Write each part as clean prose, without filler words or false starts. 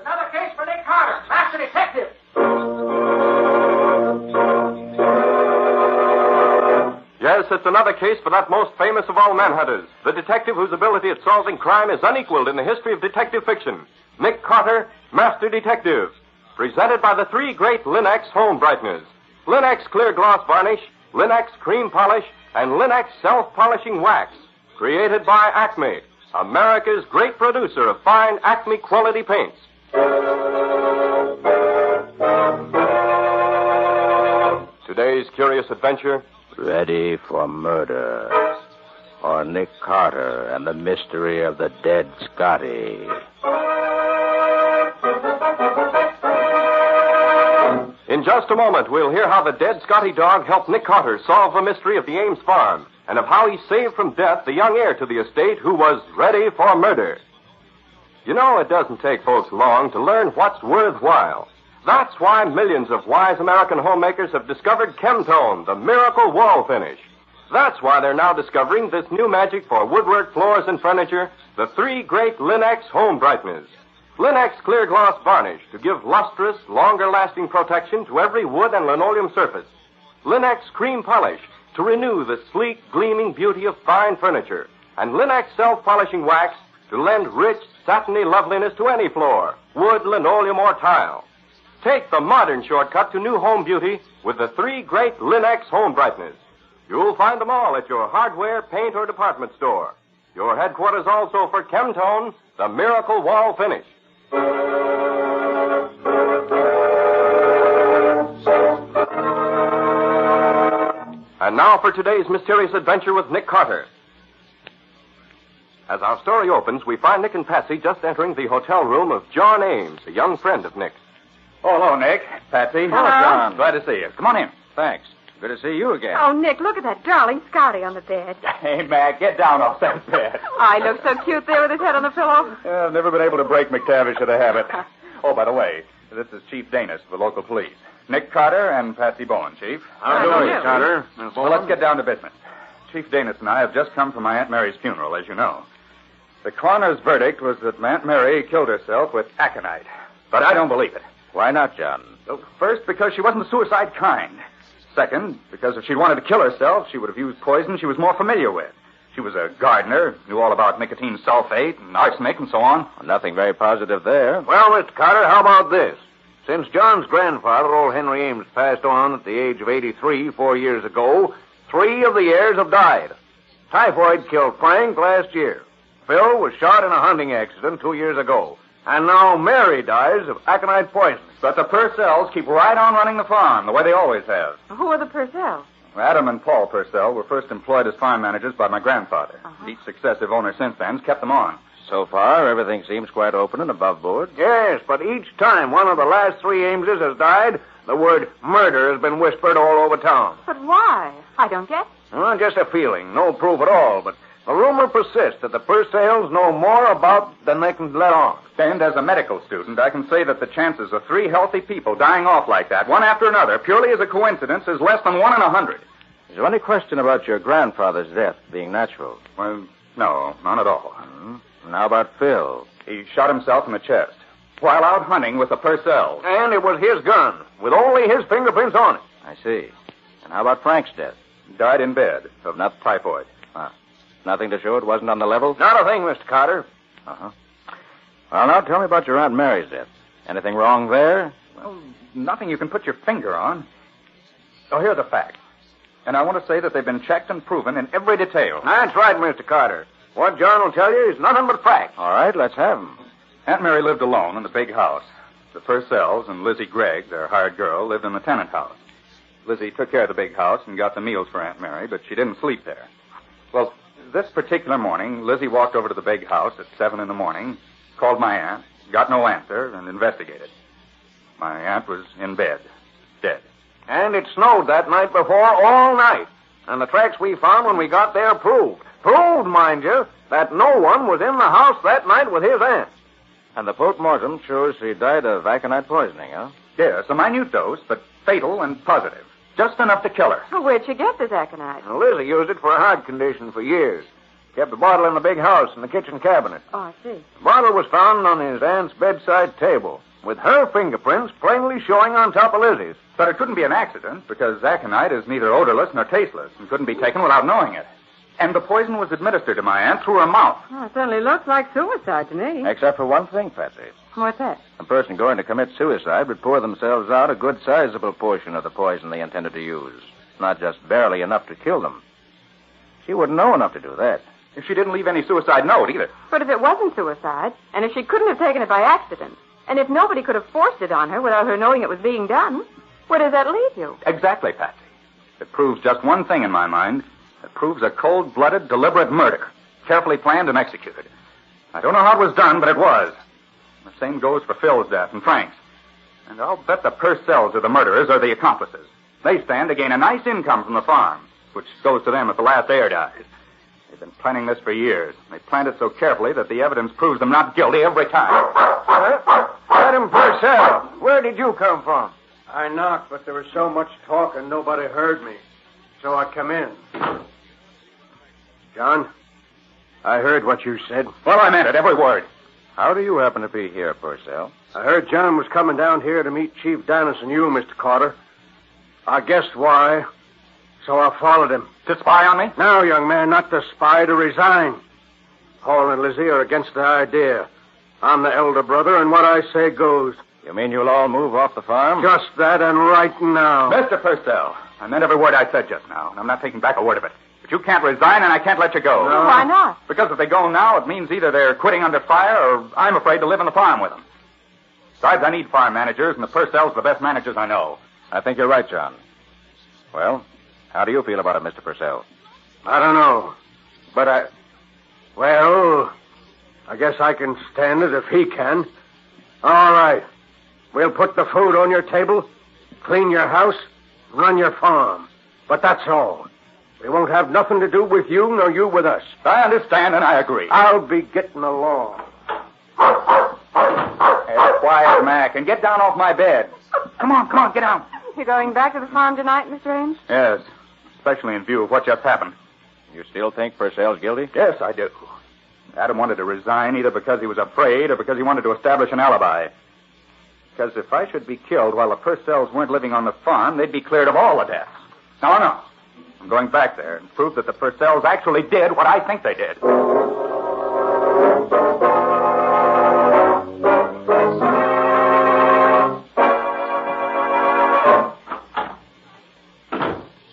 Another case for Nick Carter, master detective. Yes, it's another case for that most famous of all manhunters, the detective whose ability at solving crime is unequaled in the history of detective fiction. Nick Carter, Master Detective. Presented by the three great Linex home brighteners. Linex Clear Gloss Varnish, Linex Cream Polish, and Linex Self-Polishing Wax. Created by Acme, America's great producer of fine Acme quality paints. Today's curious adventure. Ready for murder. Or Nick Carter and the mystery of the dead Scotty. In just a moment, we'll hear how the dead Scotty dog helped Nick Carter solve the mystery of the Ames farm, and of how he saved from death the young heir to the estate who was ready for murder. You know, it doesn't take folks long to learn what's worthwhile. That's why millions of wise American homemakers have discovered Chemtone, the miracle wall finish. That's why they're now discovering this new magic for woodwork, floors, and furniture, the three great Linex home brighteners. Linex Clear Gloss Varnish to give lustrous, longer-lasting protection to every wood and linoleum surface. Linex Cream Polish to renew the sleek, gleaming beauty of fine furniture. And Linex Self-Polishing Wax to lend rich, satiny loveliness to any floor, wood, linoleum, or tile. Take the modern shortcut to new home beauty with the three great Linex home brighteners. You'll find them all at your hardware, paint, or department store. Your headquarters also for Chemtone, the miracle wall finish. And now for today's mysterious adventure with Nick Carter. As our story opens, we find Nick and Patsy just entering the hotel room of John Ames, a young friend of Nick's. Oh, hello, Nick. Patsy. Hello. John. Glad to see you. Come on in. Thanks. Good to see you again. Oh, Nick, look at that darling Scotty on the bed. Hey, Mac, get down off that bed. I look so cute there with his head on the pillow. I've never been able to break McTavish of the habit. Oh, by the way, this is Chief Danis of the local police. Nick Carter and Patsy Bowen, Chief. How do you, Carter? Well, let's get down to business. Chief Danis and I have just come from my Aunt Mary's funeral, as you know. The coroner's verdict was that my Aunt Mary killed herself with aconite. But I don't believe it. Why not, John? Well, first, because she wasn't the suicide kind. Second, because if she'd wanted to kill herself, she would have used poison she was more familiar with. She was a gardener, knew all about nicotine sulfate and arsenic and so on. Well, nothing very positive there. Well, Mr. Carter, how about this? Since John's grandfather, old Henry Ames, passed on at the age of 83 4 years ago, 3 of the heirs have died. Typhoid killed Frank last year. Phil was shot in a hunting accident 2 years ago. And now Mary dies of aconite poisoning. But the Purcells keep right on running the farm, the way they always have. Who are the Purcells? Adam and Paul Purcell were first employed as farm managers by my grandfather. Each successive owner since then's kept them on. So far, everything seems quite open and above board. Yes, but each time one of the last 3 Ameses has died, the word murder has been whispered all over town. But why? I don't get it. Well, just a feeling, no proof at all, but the rumor persists that the Purcells know more about than they can let on. And as a medical student, I can say that the chances of 3 healthy people dying off like that, one after another, purely as a coincidence, is less than 1 in 100. Is there any question about your grandfather's death being natural? Well, no, none at all. And how about Phil? He shot himself in the chest while out hunting with the Purcells. And it was his gun, with only his fingerprints on it. I see. And how about Frank's death? Died in bed of typhoid. Nothing to show it wasn't on the level? Not a thing, Mr. Carter. Uh-huh. Well, now tell me about your Aunt Mary's death. Anything wrong there? Well, nothing you can put your finger on. Oh, here are the facts. And I want to say that they've been checked and proven in every detail. That's right, Mr. Carter. What John will tell you is nothing but facts. All right, let's have them. Aunt Mary lived alone in the big house. The Purcells and Lizzie Gregg, their hired girl, lived in the tenant house. Lizzie took care of the big house and got the meals for Aunt Mary, but she didn't sleep there. Well, this particular morning, Lizzie walked over to the big house at 7 in the morning, called my aunt, got no answer, and investigated. My aunt was in bed, dead. And it snowed that night before all night. And the tracks we found when we got there proved, mind you, that no one was in the house that night with his aunt. And the post-mortem shows she died of aconite poisoning, huh? Yes, a minute dose, but fatal and positive. Just enough to kill her. Well, where'd you get this aconite? Now, Lizzie used it for a heart condition for years. Kept the bottle in the big house in the kitchen cabinet. Oh, I see. The bottle was found on his aunt's bedside table, with her fingerprints plainly showing on top of Lizzie's. But it couldn't be an accident, because aconite is neither odorless nor tasteless and couldn't be taken without knowing it. And the poison was administered to my aunt through her mouth. Oh, it certainly looks like suicide to me. Except for one thing, Patsy. What's that? A person going to commit suicide would pour themselves out a good sizable portion of the poison they intended to use. Not just barely enough to kill them. She wouldn't know enough to do that. If she didn't leave any suicide note either. But if it wasn't suicide, and if she couldn't have taken it by accident, and if nobody could have forced it on her without her knowing it was being done, where does that leave you? Exactly, Patsy. It proves just one thing in my mind. It proves a cold-blooded, deliberate murder, carefully planned and executed. I don't know how it was done, but it was. The same goes for Phil's death and Frank's. And I'll bet the Purcells are the murderers or the accomplices. They stand to gain a nice income from the farm, which goes to them if the last heir dies. They've been planning this for years. They planned it so carefully that the evidence proves them not guilty every time. Madam Purcell, where did you come from? I knocked, but there was so much talk and nobody heard me. So I come in. John, I heard what you said. Well, I meant it, every word. How do you happen to be here, Purcell? I heard John was coming down here to meet Chief Dennis and you, Mr. Carter. I guessed why, so I followed him. To spy on me? No, young man, not to spy, to resign. Paul and Lizzie are against the idea. I'm the elder brother, and what I say goes. You mean you'll all move off the farm? Just that, and right now. Mr. Purcell, I meant every word I said just now, and I'm not taking back a word of it. But you can't resign, and I can't let you go. No. Why not? Because if they go now, it means either they're quitting under fire, or I'm afraid to live on the farm with them. Besides, I need farm managers, and the Purcells are the best managers I know. I think you're right, John. Well, how do you feel about it, Mr. Purcell? I don't know. But well, I guess I can stand it if he can. All right. We'll put the food on your table, clean your house, run your farm. But that's all. We won't have nothing to do with you, nor you with us. I understand, and I agree. I'll be getting along. Hey, quiet, Mac, and get down off my bed. Come on, get down. You're going back to the farm tonight, Mr. Ames? Yes, especially in view of what just happened. You still think Purcell's guilty? Yes, I do. Adam wanted to resign either because he was afraid or because he wanted to establish an alibi. Because if I should be killed while the Purcells weren't living on the farm, they'd be cleared of all the deaths. No. I'm going back there and prove that the Purcells actually did what I think they did.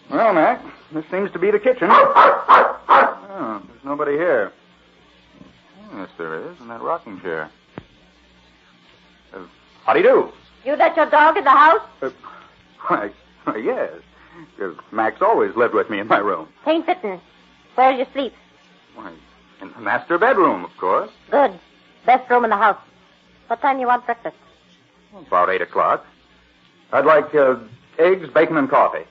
Well, Mac, this seems to be the kitchen. Oh, there's nobody here. Yes, there is, in that rocking chair. How do you do? You let your dog in the house? Why, yes. Because Max always lived with me in my room. Tain't fitting. Where's you sleep? Why, in the master bedroom, of course. Good. Best room in the house. What time you want breakfast? About 8 o'clock. I'd like eggs, bacon, and coffee.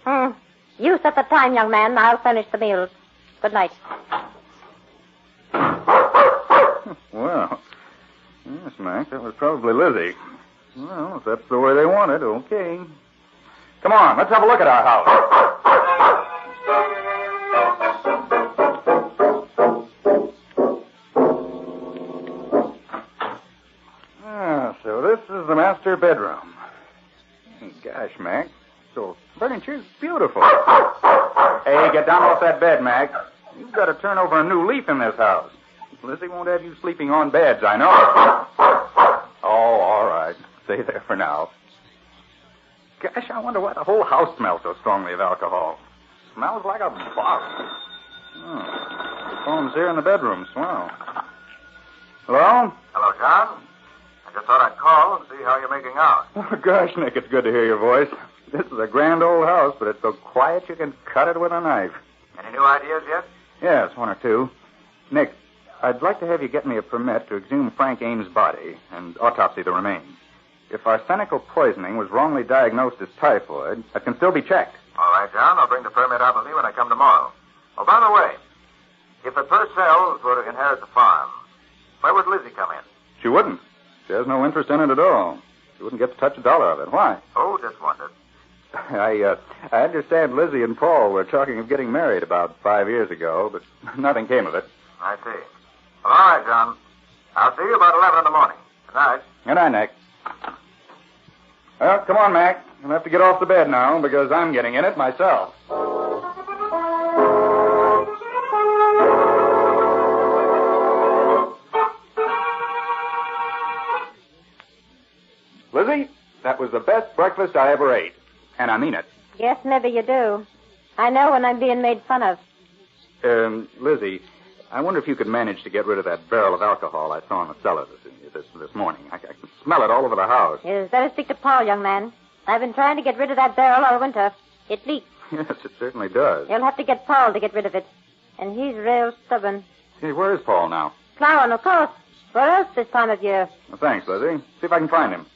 You set the time, young man, and I'll furnish the meals. Good night. Well, yes, Mac, that was probably Lizzie. Well, if that's the way they want it, okay. Come on, let's have a look at our house. So this is the master bedroom. Gosh, Mac, so furniture's beautiful. Hey, get down off that bed, Mac. You've got to turn over a new leaf in this house. Lizzie won't have you sleeping on beds, I know. Oh, all right. Stay there for now. Gosh, I wonder why the whole house smells so strongly of alcohol. Smells like a bottle. The phone's here in the bedroom. Swell. Hello? Hello, John. I just thought I'd call and see how you're making out. Oh, gosh, Nick, it's good to hear your voice. This is a grand old house, but it's so quiet you can cut it with a knife. Any new ideas yet? Yes, one or two. Nick, I'd like to have you get me a permit to exhume Frank Ames' body and autopsy the remains. If arsenical poisoning was wrongly diagnosed as typhoid, that can still be checked. All right, John. I'll bring the permit out with me when I come tomorrow. Oh, by the way, if the Purcells were to inherit the farm, where would Lizzie come in? She wouldn't. She has no interest in it at all. She wouldn't get to touch a dollar of it. Why? Oh, just wondered. I understand Lizzie and Paul were talking of getting married about 5 years ago, but nothing came of it. I see. Well, all right, John. I'll see you about 11 in the morning. Good night. Good night, Nick. Well, come on, Mac. You'll have to get off the bed now because I'm getting in it myself. Lizzie, that was the best breakfast I ever ate. And I mean it. Yes, maybe you do. I know when I'm being made fun of. Lizzie, I wonder if you could manage to get rid of that barrel of alcohol I saw in the cellar this morning. I can smell it all over the house. Yes, better speak to Paul, young man. I've been trying to get rid of that barrel all winter. It leaks. Yes, it certainly does. You'll have to get Paul to get rid of it. And he's real stubborn. Hey, where is Paul now? Plowing, of course. Where else this time of year? Well, thanks, Lizzie. See if I can find him.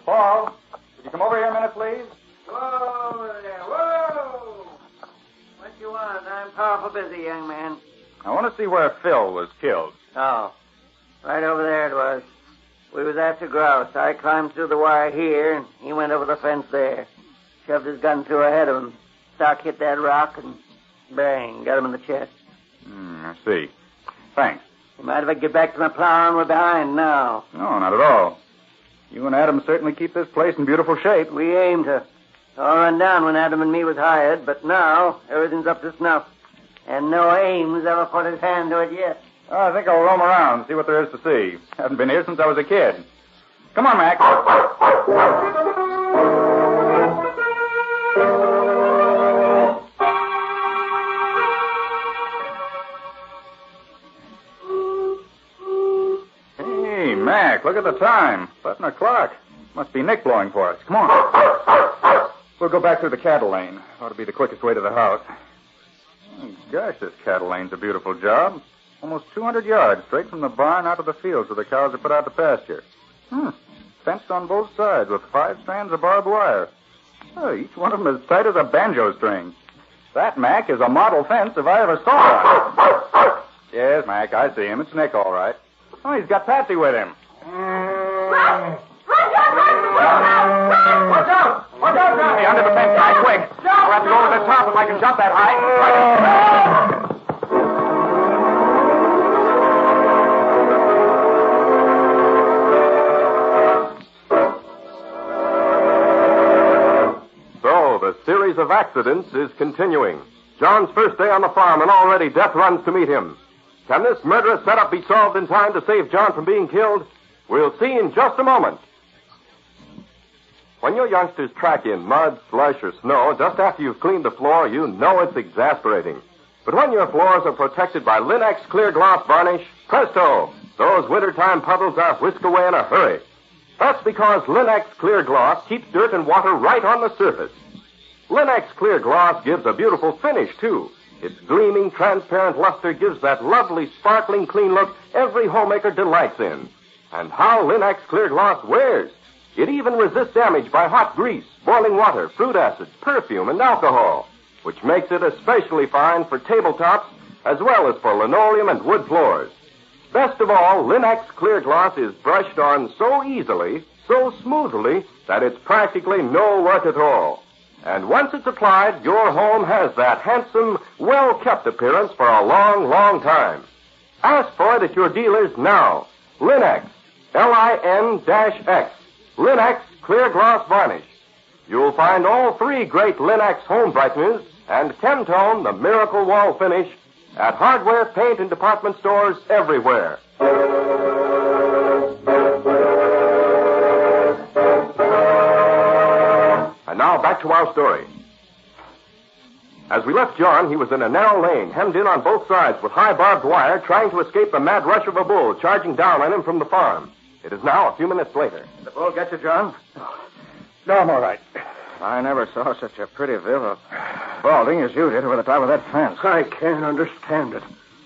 Paul, could you come over here a minute, please? Whoa there, whoa! What you want? I'm powerful busy, young man. I want to see where Phil was killed. Oh, right over there it was. We was after grouse. I climbed through the wire here, and he went over the fence there. Shoved his gun through ahead of him. Stock hit that rock, and bang, got him in the chest. I see. Thanks. You mind if I get back to my plowing? We're behind now. No, not at all. You and Adam certainly keep this place in beautiful shape. We aim to. All run down when Adam and me was hired, but now everything's up to snuff. And no Ames ever put his hand to it yet. I think I'll roam around and see what there is to see. Haven't been here since I was a kid. Come on, Mac. Hey, Mac, look at the time. 11 o'clock. Must be Nick blowing for us. Come on. We'll go back through the cattle lane. Ought to be the quickest way to the house. Oh, gosh, this cattle lane's a beautiful job. Almost 200 yards straight from the barn out to the fields where the cows are put out to pasture. Fenced on both sides with 5 strands of barbed wire. Oh, each one of them as tight as a banjo string. That, Mac, is a model fence if I ever saw one. Yes, Mac, I see him. It's Nick, all right. Oh, he's got Patsy with him. Run! Watch out! Watch out, Johnny! Hey, under the fence, guy, quick. I'll have to go over the top if I can jump that high. So, the series of accidents is continuing. John's first day on the farm, and already death runs to meet him. Can this murderous setup be solved in time to save John from being killed? We'll see in just a moment. When your youngsters track in mud, slush, or snow just after you've cleaned the floor, you know it's exasperating. But when your floors are protected by Linex clear gloss varnish, presto, those wintertime puddles are whisked away in a hurry. That's because Linex clear gloss keeps dirt and water right on the surface. Linex clear gloss gives a beautiful finish, too. Its gleaming, transparent luster gives that lovely, sparkling, clean look every homemaker delights in. And how Linex clear gloss wears. It even resists damage by hot grease, boiling water, fruit acids, perfume, and alcohol, which makes it especially fine for tabletops as well as for linoleum and wood floors. Best of all, Linex clear gloss is brushed on so easily, so smoothly, that it's practically no work at all. And once it's applied, your home has that handsome, well-kept appearance for a long, long time. Ask for it at your dealers now. Linex, Lin-X. Linex Clear Gloss Varnish. You'll find all 3 great Linex home brighteners and Chemtone, the miracle wall finish, at hardware, paint, and department stores everywhere. And now back to our story. As we left John, he was in a narrow lane, hemmed in on both sides with high barbed wire, trying to escape the mad rush of a bull charging down on him from the farm. It is now a few minutes later. The bull get you, John? No, I'm all right. I never saw such a pretty view of balding as you did over the top of that fence. I can't understand it.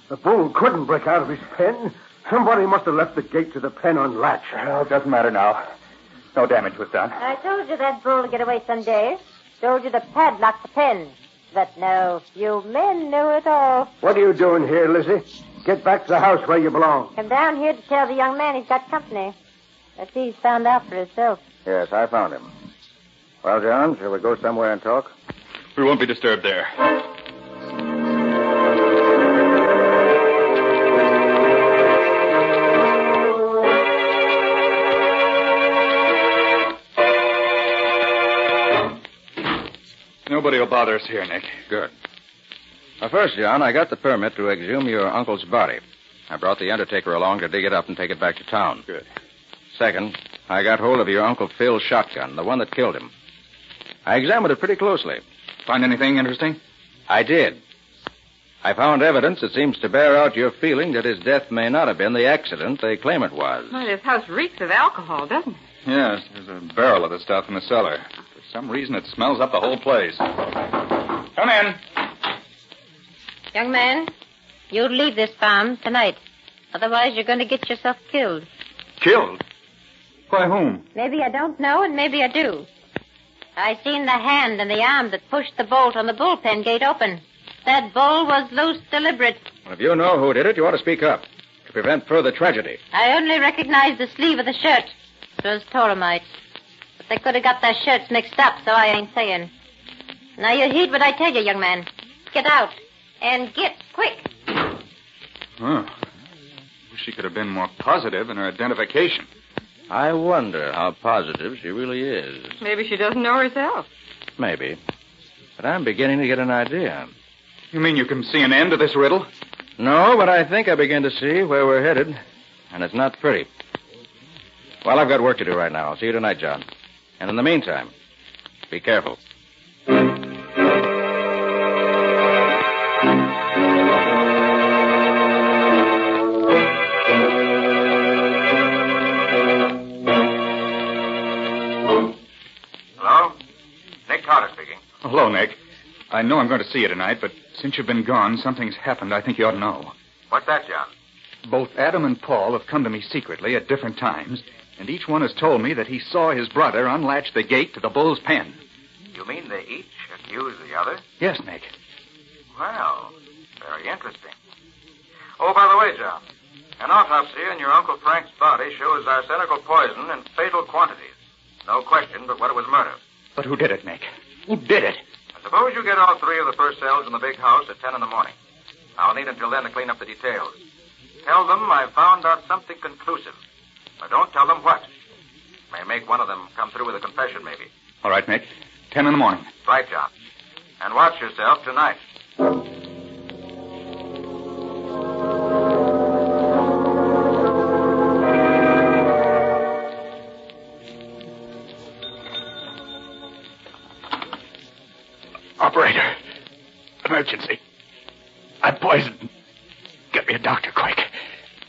The bull couldn't break out of his pen. Somebody must have left the gate to the pen unlatched. Well, it doesn't matter now. No damage was done. I told you that bull would get away someday. Told you to padlock the pen. But no, you men knew it all. What are you doing here, Lizzie? get back to the house where you belong. Come down here to tell the young man he's got company. I see he's found out for himself. Yes, I found him. Well, John, shall we go somewhere and talk? We won't be disturbed there. Nobody will bother us here, Nick. Good. Well, first, John, I got the permit to exhume your uncle's body. I brought the undertaker along to dig it up and take it back to town. Good. Second, I got hold of your Uncle Phil's shotgun, the one that killed him. I examined it pretty closely. Find anything interesting? I did. I found evidence that seems to bear out your feeling that his death may not have been the accident they claim it was. Why, this house reeks of alcohol, doesn't it? Yes, there's a barrel of the stuff in the cellar. For some reason, it smells up the whole place. Come in. Young man, you leave this farm tonight. Otherwise, you're going to get yourself killed. Killed? By whom? Maybe I don't know, and maybe I do. I seen the hand and the arm that pushed the bolt on the bullpen gate open. That bolt was loose deliberate. Well, if you know who did it, you ought to speak up to prevent further tragedy. I only recognized the sleeve of the shirt. It was Toromite. But they could have got their shirts mixed up, so I ain't saying. Now you heed what I tell you, young man. Get out. And get quick. Oh. Wish she could have been more positive in her identification. I wonder how positive she really is. Maybe she doesn't know herself. Maybe. But I'm beginning to get an idea. You mean you can see an end to this riddle? No, but I think I begin to see where we're headed. And it's not pretty. Well, I've got work to do right now. I'll see you tonight, John. And in the meantime, be careful. Hello, Nick. I know I'm going to see you tonight, but since you've been gone, something's happened I think you ought to know. What's that, John? Both Adam and Paul have come to me secretly at different times, and each one has told me that he saw his brother unlatch the gate to the bull's pen. You mean they each accuse the other? Yes, Nick. Well, very interesting. Oh, by the way, John, an autopsy on your Uncle Frank's body shows arsenical poison in fatal quantities. No question but what it was murder. But who did it, Nick? Who did it? I suppose you get all three of the first cells in the big house at 10 in the morning. I'll need until then to clean up the details. Tell them I found out something conclusive. But don't tell them what. May make one of them come through with a confession, maybe. All right, Nick. 10 in the morning. Right, John. And watch yourself tonight. Operator. Emergency. I'm poisoned. Get me a doctor quick.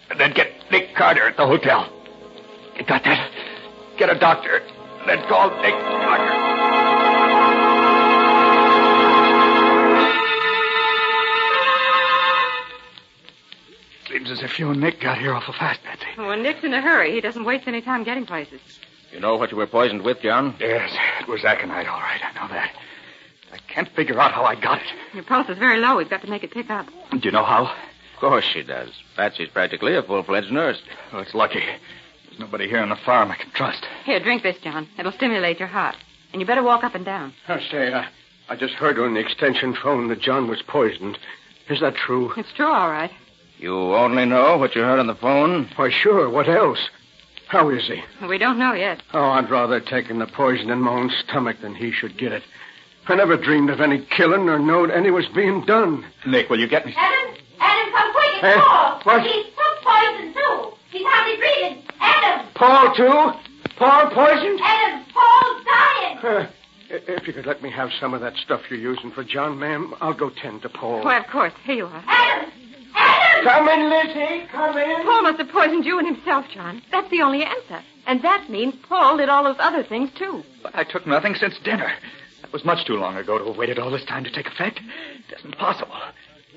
And then get Nick Carter at the hotel. You got that? Get a doctor. And then call Nick Carter. Seems as if you and Nick got here awful fast, Patsy. When Nick's in a hurry, he doesn't waste any time getting places. You know what you were poisoned with, John? Yes, it was aconite, all right. I know that. I can't figure out how I got it. Your pulse is very low. We've got to make it pick up. Do you know how? Of course she does. Patsy's practically a full-fledged nurse. Oh, it's lucky. There's nobody here on the farm I can trust. Here, drink this, John. It'll stimulate your heart. And you better walk up and down. I just heard on the extension phone that John was poisoned. Is that true? It's true, all right. You only know what you heard on the phone? Why, sure. What else? How is he? We don't know yet. Oh, I'd rather taken the poison in my own stomach than he should get it. I never dreamed of any killing or knowed any was being done. Nick, will you get me... Adam, come quick. It's Paul. What? He's took poison, too. He's hardly breathing. Adam. Paul, too? Paul poisoned? Adam, Paul's dying. If you could let me have some of that stuff you're using for John, ma'am, I'll go tend to Paul. Why, of course. Here you are. Adam! Adam! Come in, Lizzie. Come in. Paul must have poisoned you and himself, John. That's the only answer. And that means Paul did all those other things, too. But I took nothing since dinner. That was much too long ago to have waited all this time to take effect. It isn't possible.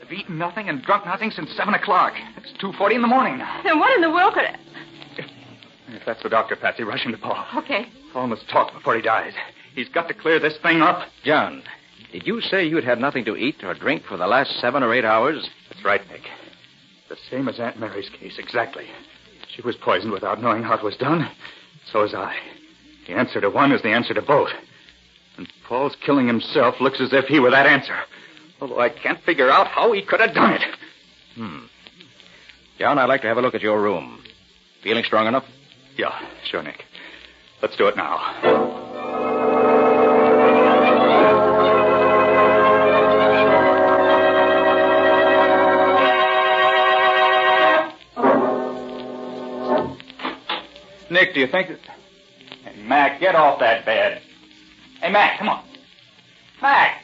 I've eaten nothing and drunk nothing since 7 o'clock. It's 2:40 in the morning now. Then what in the world could... If that's the doctor, Patsy, rush him to Paul. Okay. Paul must talk before he dies. He's got to clear this thing up. John, did you say you'd had nothing to eat or drink for the last 7 or 8 hours? That's right, Nick. The Same as Aunt Mary's case, exactly. She was poisoned without knowing how it was done. So was I. The answer to one is the answer to both. And Paul's killing himself looks as if he were that answer. Although I can't figure out how he could have done it. John, I'd like to have a look at your room. Feeling strong enough? Yeah, sure, Nick. Let's do it now. Nick, do you think that... Hey, Mac, get off that bed. Hey, Mac, come on. Mac!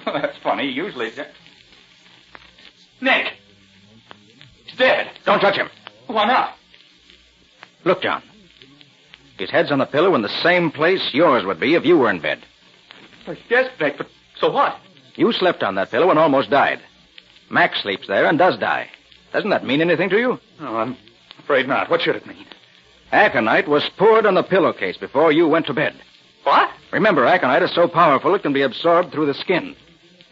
That's funny. Usually... Nick! He's dead. Don't touch him. Why not? Look, John. His head's on the pillow in the same place yours would be if you were in bed. Yes, Nick, but so what? You slept on that pillow and almost died. Mac sleeps there and does die. Doesn't that mean anything to you? No, I'm afraid not. What should it mean? Aconite was poured on the pillowcase before you went to bed. What? Remember, aconite is so powerful it can be absorbed through the skin,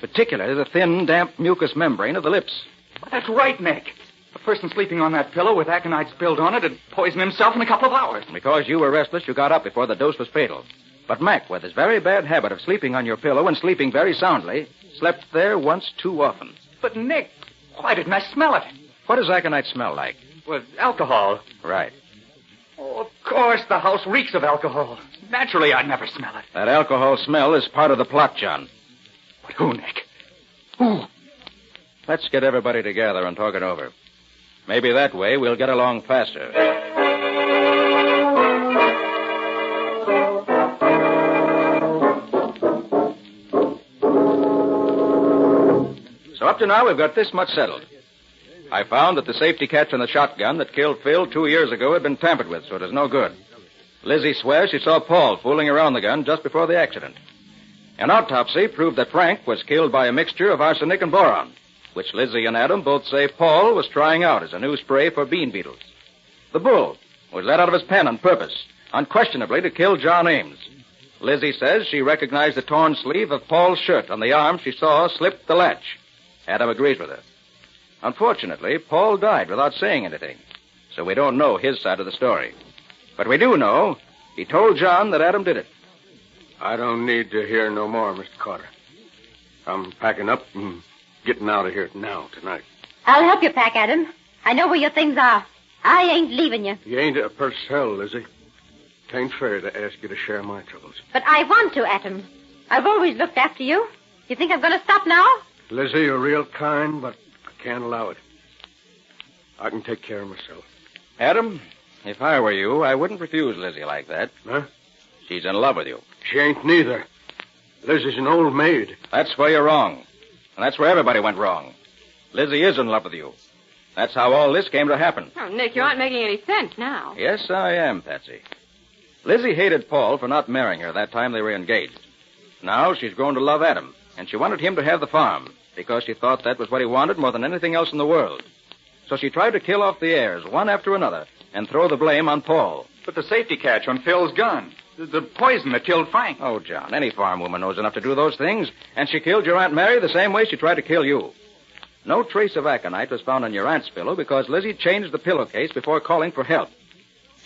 particularly the thin, damp mucous membrane of the lips. Well, that's right, Nick. A person sleeping on that pillow with aconite spilled on it would poison himself in a couple of hours. Because you were restless, you got up before the dose was fatal. But Mac, with his very bad habit of sleeping on your pillow and sleeping very soundly, slept there once too often. But, Nick, why didn't I smell it? What does aconite smell like? Well, alcohol. Right. Oh, of course, the house reeks of alcohol. Naturally, I'd never smell it. That alcohol smell is part of the plot, John. But who, Nick? Who? Let's get everybody together and talk it over. Maybe that way we'll get along faster. So up to now, we've got this much settled. I found that the safety catch on the shotgun that killed Phil 2 years ago had been tampered with, so it is no good. Lizzie swears she saw Paul fooling around the gun just before the accident. An autopsy proved that Frank was killed by a mixture of arsenic and boron, which Lizzie and Adam both say Paul was trying out as a new spray for bean beetles. The bull was let out of his pen on purpose, unquestionably to kill John Ames. Lizzie says she recognized the torn sleeve of Paul's shirt on the arm she saw slip the latch. Adam agrees with her. Unfortunately, Paul died without saying anything, so we don't know his side of the story. But we do know he told John that Adam did it. I don't need to hear no more, Mr. Carter. I'm packing up and getting out of here now, tonight. I'll help you pack, Adam. I know where your things are. I ain't leaving you. You ain't a Purcell, Lizzie. It ain't fair to ask you to share my troubles. But I want to, Adam. I've always looked after you. You think I'm going to stop now? Lizzie, you're real kind, but I can't allow it. I can take care of myself. Adam, if I were you, I wouldn't refuse Lizzie like that. Huh? She's in love with you. She ain't neither. Lizzie's an old maid. That's where you're wrong. And that's where everybody went wrong. Lizzie is in love with you. That's how all this came to happen. Oh, Nick, you aren't making any sense now. Yes, I am, Patsy. Lizzie hated Paul for not marrying her that time they were engaged. Now she's grown to love Adam, and she wanted him to have the farm because she thought that was what he wanted more than anything else in the world. So she tried to kill off the heirs, one after another, and throw the blame on Paul. But the safety catch on Phil's gun, the poison that killed Frank. Oh, John, any farm woman knows enough to do those things, and she killed your Aunt Mary the same way she tried to kill you. No trace of aconite was found on your aunt's pillow because Lizzie changed the pillowcase before calling for help.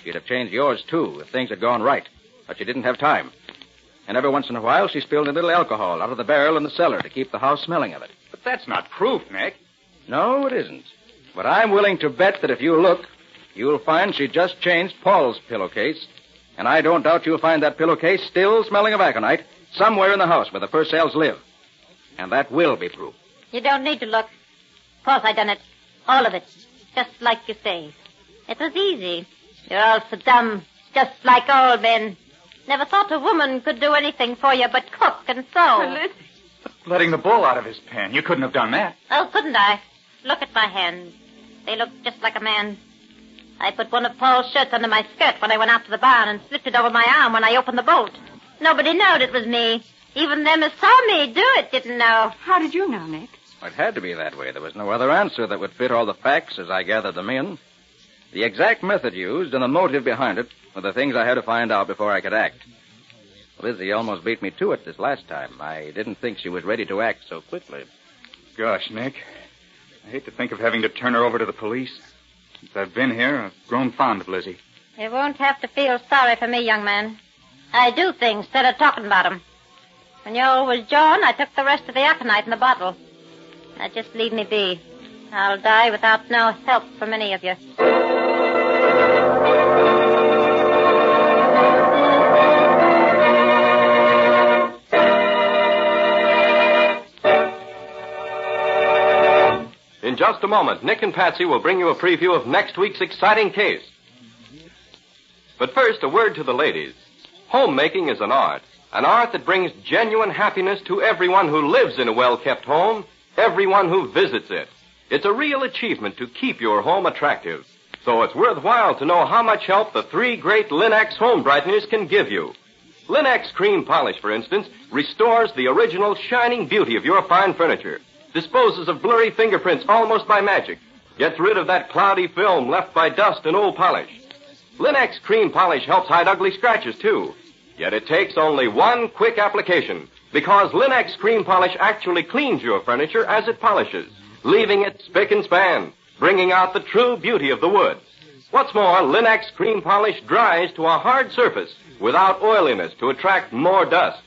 She'd have changed yours, too, if things had gone right, but she didn't have time. And every once in a while, she spilled a little alcohol out of the barrel in the cellar to keep the house smelling of it. But that's not proof, Nick. No, it isn't. But I'm willing to bet that if you look, you'll find she just changed Paul's pillowcase. And I don't doubt you'll find that pillowcase still smelling of aconite somewhere in the house where the Purcells live. And that will be proof. You don't need to look. Of course I done it. All of it. Just like you say. It was easy. You're all so dumb. Just like old men. Never thought a woman could do anything for you but cook and sew. Letting the bull out of his pen. You couldn't have done that. Oh, couldn't I? Look at my hands. They look just like a man. I put one of Paul's shirts under my skirt when I went out to the barn and slipped it over my arm when I opened the bolt. Nobody knowed it was me. Even them who saw me do it didn't know. How did you know, Nick? It had to be that way. There was no other answer that would fit all the facts as I gathered them in. The exact method used and the motive behind it were the things I had to find out before I could act. Lizzie almost beat me to it this last time. I didn't think she was ready to act so quickly. Gosh, Nick. I hate to think of having to turn her over to the police. Since I've been here, I've grown fond of Lizzie. You won't have to feel sorry for me, young man. I do things instead of talking about them. When you all was John, I took the rest of the aconite in the bottle. Now just leave me be. I'll die without no help from any of you. In just a moment, Nick and Patsy will bring you a preview of next week's exciting case. But first, a word to the ladies. Homemaking is an art that brings genuine happiness to everyone who lives in a well-kept home, everyone who visits it. It's a real achievement to keep your home attractive. So it's worthwhile to know how much help the three great Linex home brighteners can give you. Linex Cream Polish, for instance, restores the original shining beauty of your fine furniture, disposes of blurry fingerprints almost by magic, gets rid of that cloudy film left by dust and old polish. Linex Cream Polish helps hide ugly scratches, too. Yet it takes only one quick application, because Linex Cream Polish actually cleans your furniture as it polishes, leaving it spick and span, bringing out the true beauty of the wood. What's more, Linex Cream Polish dries to a hard surface without oiliness to attract more dust.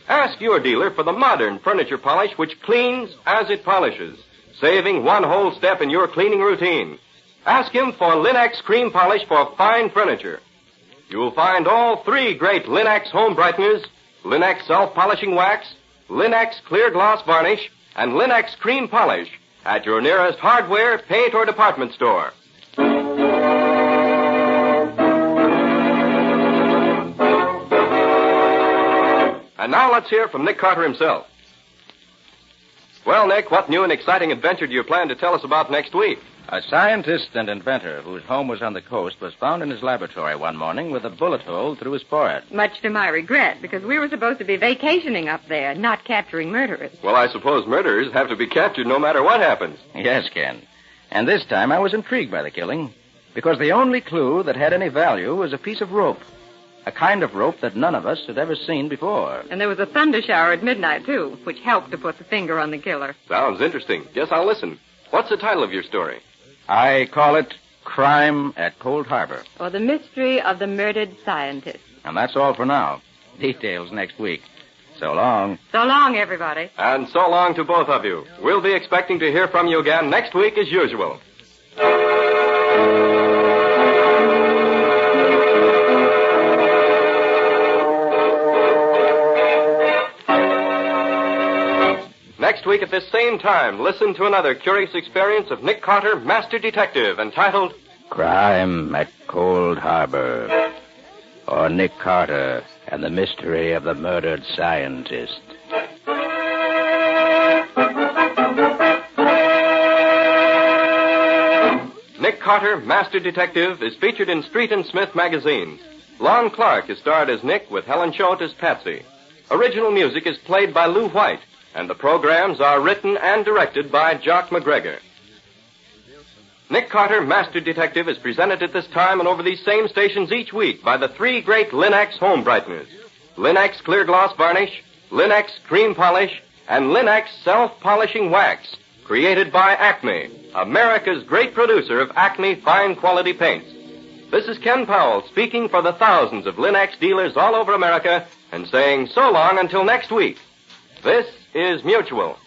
Ask your dealer for the modern furniture polish which cleans as it polishes, saving one whole step in your cleaning routine. Ask him for Linex Cream Polish for fine furniture. You'll find all three great Linex home brighteners, Linex self-polishing wax, Linex clear gloss varnish, and Linex Cream Polish at your nearest hardware, paint, or department store. And now let's hear from Nick Carter himself. Well, Nick, what new and exciting adventure do you plan to tell us about next week? A scientist and inventor whose home was on the coast was found in his laboratory one morning with a bullet hole through his forehead. Much to my regret, because we were supposed to be vacationing up there, not capturing murderers. Well, I suppose murderers have to be captured no matter what happens. Yes, Ken. And this time I was intrigued by the killing, because the only clue that had any value was a piece of rope. A kind of rope that none of us had ever seen before. And there was a thunder shower at midnight, too, which helped to put the finger on the killer. Sounds interesting. Guess I'll listen. What's the title of your story? I call it Crime at Cold Harbor. Or The Mystery of the Murdered Scientist. And that's all for now. Details next week. So long. So long, everybody. And so long to both of you. We'll be expecting to hear from you again next week as usual. Next week at this same time, listen to another curious experience of Nick Carter, Master Detective, entitled Crime at Cold Harbor. Or Nick Carter and the Mystery of the Murdered Scientist. Nick Carter, Master Detective, is featured in Street and Smith magazines. Lon Clark is starred as Nick with Helen Choate as Patsy. Original music is played by Lou White, and the programs are written and directed by Jock McGregor. Nick Carter, Master Detective, is presented at this time and over these same stations each week by the three great Linex home brighteners. Linex Clear Gloss Varnish, Linex Cream Polish, and Linex Self-Polishing Wax, created by Acme, America's great producer of Acme fine quality paints. This is Ken Powell speaking for the thousands of Linex dealers all over America and saying so long until next week. This is Mutual.